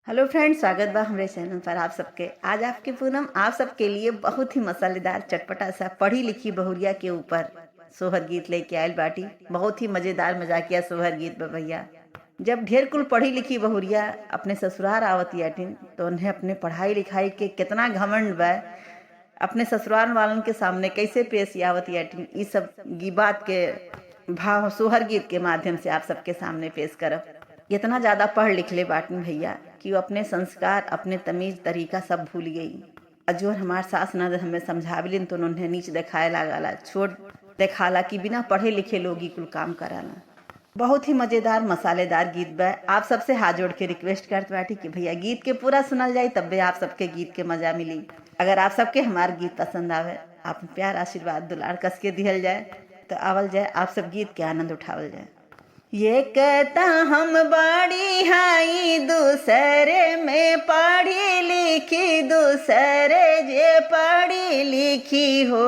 Hello friends, स्वागत बा हमारे चैनल पर आप सबके। आज आपके पूनम आप सबके लिए बहुत ही मसालेदार चटपटा सा पढ़ी लिखी बहुरिया के ऊपर सोहर गीत लेके आयल बाटी। बहुत ही मजेदार मजाकिया सोहर गीत बा भैया। जब ढेर कुल पढ़ी लिखी बहुरिया अपने ससुराल आवती आटिन तो उन्हें अपने पढ़ाई लिखाई के कितना घमंड बा, अपने ससुराल वालन के सामने कैसे पेश आवती आटिन, ये सब बात के भाव सोहर गीत के माध्यम से आप सबके सामने पेश करब। इतना ज़्यादा पढ़ लिख ले बाटिन भैया कि वो अपने संस्कार अपने तमीज़ तरीका सब भूल गई। जो हमार सास ननद हमें समझावलिन तो उन्हें नीच दिखाए लागला, छोट दिखाला कि बिना पढ़े लिखे लोग ही कुल काम कराला। बहुत ही मज़ेदार मसालेदार गीत बा। आप सबसे हाथ जोड़ के रिक्वेस्ट करते बाटी कि भैया गीत के पूरा सुनल जाए, तब भी आप सबके गीत के मज़ा मिली। अगर आप सबके हमार गीत पसंद आवे, आप प्यार आशीर्वाद दुलार कस के दिहल जाए तो आवल जाए, आप सब गीत के आनंद उठावल जाए। ये कहता हम बड़ी हाई दूसरे में पढ़ी लिखी, दूसरे जे पढ़ी लिखी हो।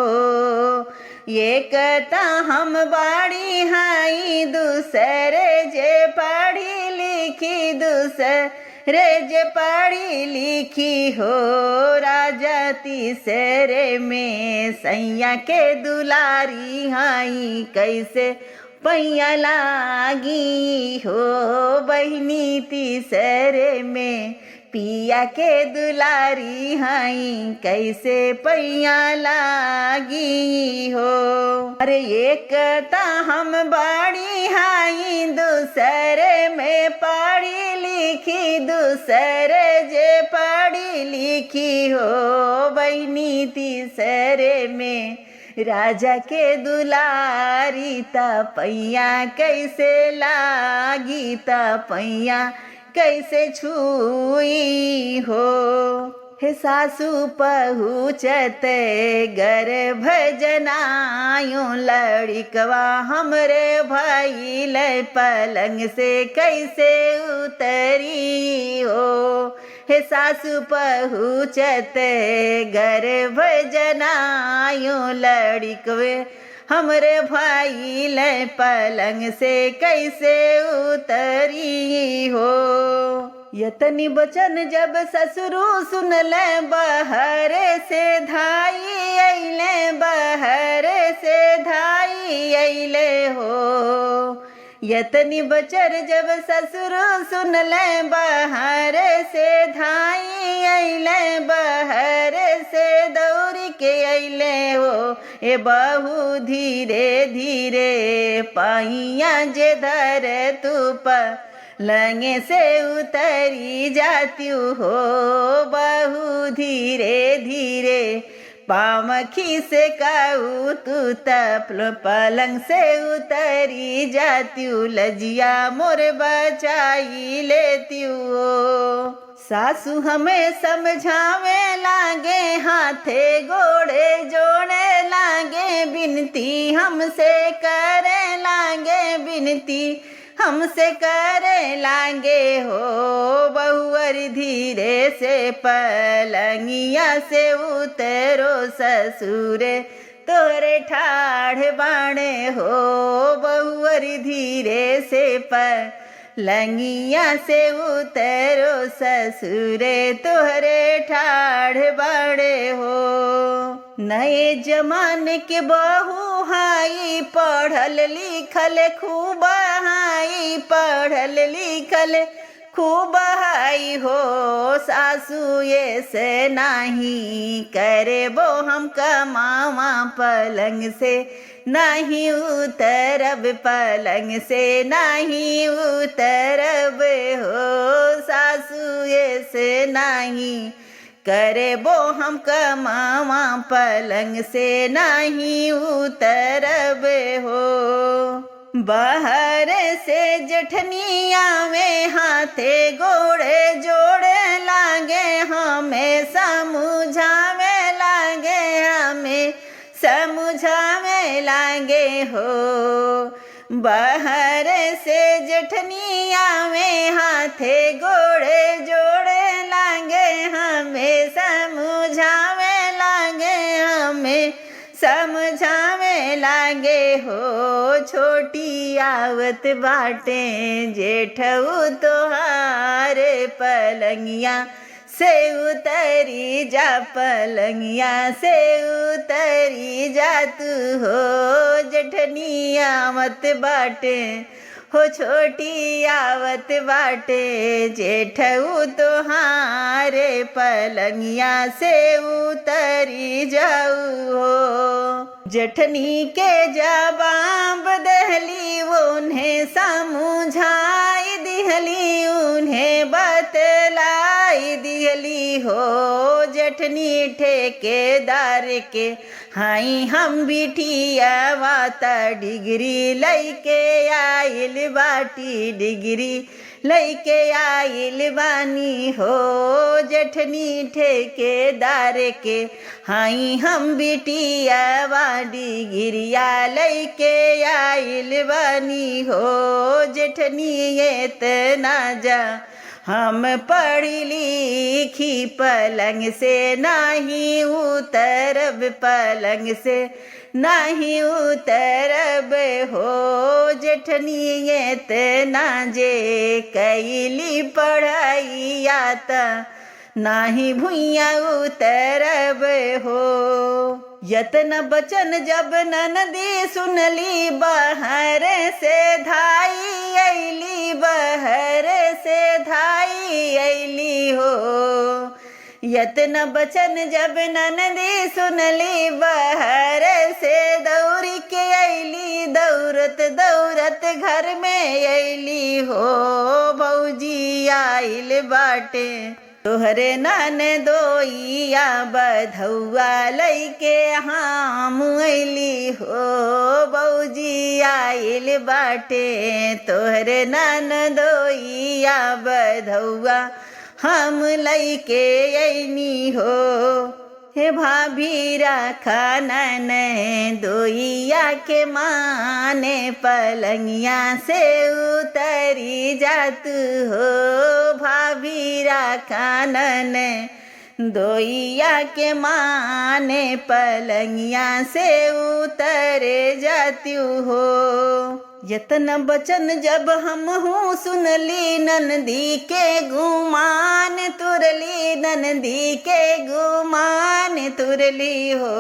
ये कहता हम बड़ी हाई दूसरे जे पढ़ी लिखी, दूसरे जे पढ़ी लिखी हो। राजा तीसरे में सैया के दुलारी हाई, कैसे पैया लागी हो। बहिनी तीसरे में पिया के दुलारी हाई, कैसे पैया लागी हो। अरे एक ता हम बड़ी हाई दूसरे में पढ़ी लिखी, दूसरे जे पढ़ी लिखी हो। बहिनी तीसरे में राजा के दुलारी पैया कैसे लागी, पैया कैसे छुई हो। हे सासू पहुँचते गर्भ जनायो, लड़िकवा हमरे भइल पलंग से कैसे उतरी हो। हे सासू पहुँचते गर्भ जनायो, लड़िकवे हमरे भइल पलंग से कैसे उतरी हो। यतनी बचन जब ससुरु सुनले, बहरे से धाई अइले, बहरे से धाई अइले हो। यतनी बचर जब ससुर सुनले, बहरे से धाई अइले, बहरे से दौड़ के अइले हो। ए बहू धीरे धीरे पाइया जे धर तू पलंगे से उतरी जाती हो। बहू धीरे धीरे पामखी से काऊ तू पलंग से उतरी जाती, लजिया मोर बचाई लेती हो। सासू हमें समझावे लागे, हाथे गोड़े जोड़े लागे, बिनती हमसे करे लागे, बिनती हमसे करे लागे हो। बहुअर धीरे से पलंगिया से उतरो, ससुरे तोरे ठाढ़ बाणे हो। बहुअर धीरे से पलंगिया से उतरो, ससुरे तोरे ठाढ़ बाणे हो। नए जमाने के बहू हाई, पढ़ल लिखल खूब हाई, पढ़ल लिखल खूब हाई हो। सासू ये से नहीं करे वो हम कमावा, पलंग से नहीं उतरब, पलंग से नहीं उतरब हो। सासू ये से नहीं करे वो हम कमावा, पलंग से नहीं उतरब हो। बाहर से जठनिया में हाथे गोड़े जोड़े लागे, हमें समझावे लागे, हमें समझावे लागे हो। बाहर से जठनिया में हाथे गोड़े जोड़े लागे, हमें समझावे लागे, हमें समझावे लागे लागे हो छोटी आवत बाटे जेठऊ तोहार पलंगिया से उतरी जा पलंगिया से उतरी जा तू हो जेठनी आवत बाटे हो छोटी आवत बाटे जेठऊ तोहारे पलंगिया से उतरी जाऊ हो। जेठनी के जवाब दहली उन्हें समझाई दिहली उन्हें बतलाई दिहली हो। जेठनी ठेकेदार के हाई हम बिटिया वाता डिग्री लैके आइल बाटी डिग्री लैके आइल बानी हो। जेठनी ठेकेदार के हाई हम बिटिया वा डिग्रिया लैके आइल बानी हो। जेठनी इतना जा हम पढ़ी लिखी पलंग से नहीं उतरब पलंग से नहीं उतरब हो। जेठनी इतना जे कैली पढ़ाई आता नाही भुइया उतरब हो। यतन बचन जब ननदी सुनली बहर से धाई अली बहर से धाई अली हो। यतन बचन जब ननदी सुनली बहर से दौड़ी के अली दौड़त दौड़त घर में अली हो। भौजी आइल बाटे तोहरे नान दोइया बधौआ लैके हम अली हो। बौजी आइल बाटे तोहरे नान दोइया बधौआ हम लैके अइनी हो। हे भाभी राखा नन दोइया के माने पलंगिया से उतरी जातू हो। भाभी राखा नन दोइया के माने पलंगिया से उतरे जात्यू हो। यतन बचन जब हम हूँ सुनली ननदी के गुमान तुरली ननदी के गुमान तुरली हो।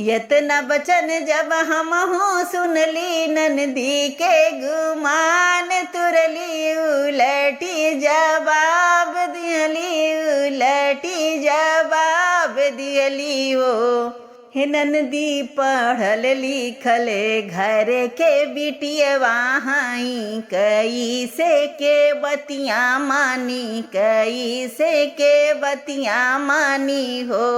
यतना बचन जब हम हूँ सुनली ननदी के गुमान तुरली उलटी जवाब दियली उलटी जवाब दियली हो। हे ननदी पढ़ल लिखल घर के बिटियवा हाई कैसे के बतिया मानी कैसे के बतिया मानी हो।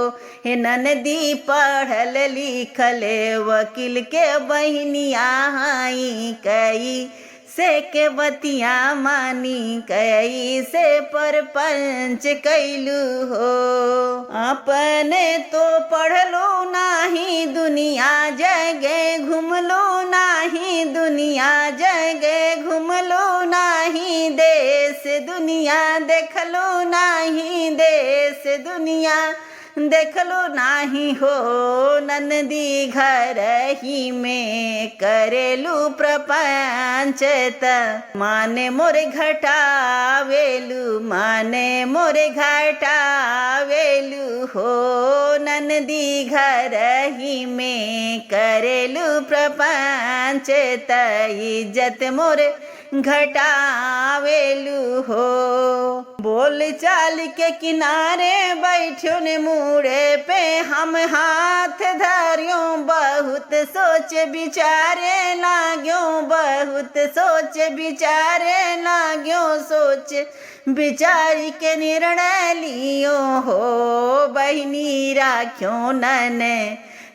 हे ननदी पढ़ल लिखल वकील के बहनिया हाई कैसे के बतिया मानी कैसे परपंच कैलू हो। अपने तो पढ़लो नाही दुनिया जगे घुमलो नाही दुनिया जगे घुमलो नाही देश दुनिया देखलो नाही देश दुनिया देखलो नाही हो। ननदी घर ही में करेलू प्रपंच माने मोरे घटावेलू माने मोरे घटावेलू हो। ननदी घर ही में करेलू प्रपंच इज्जत मोरे घटावेलू हो। बोल चाल के किनारे बैठो ने मुड़े पे हम हाथ धरियो बहुत सोच विचारे लाग्यो बहुत सोच विचारे लाग्यो सोच विचार के निर्णय लियो हो। बहनी राख्यो नने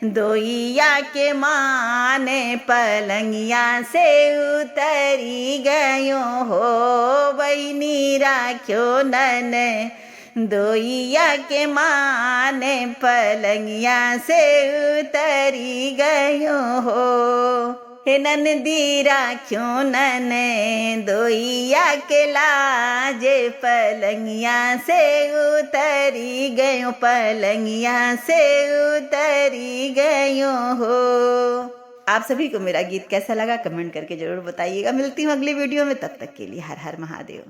दोइया के माने पलंगिया से उतरी गयो हो। बहनी राख्यो नने दोइया के माने पलंगिया से उतरी गयो हो। हे ननदी राख्यो नने दोइया के लाजे पलंगिया से उतरी गयो पलंगिया से उतरी गयो हो। आप सभी को मेरा गीत कैसा लगा कमेंट करके जरूर बताइएगा। मिलती हूँ अगली वीडियो में, तब तक के लिए हर हर महादेव।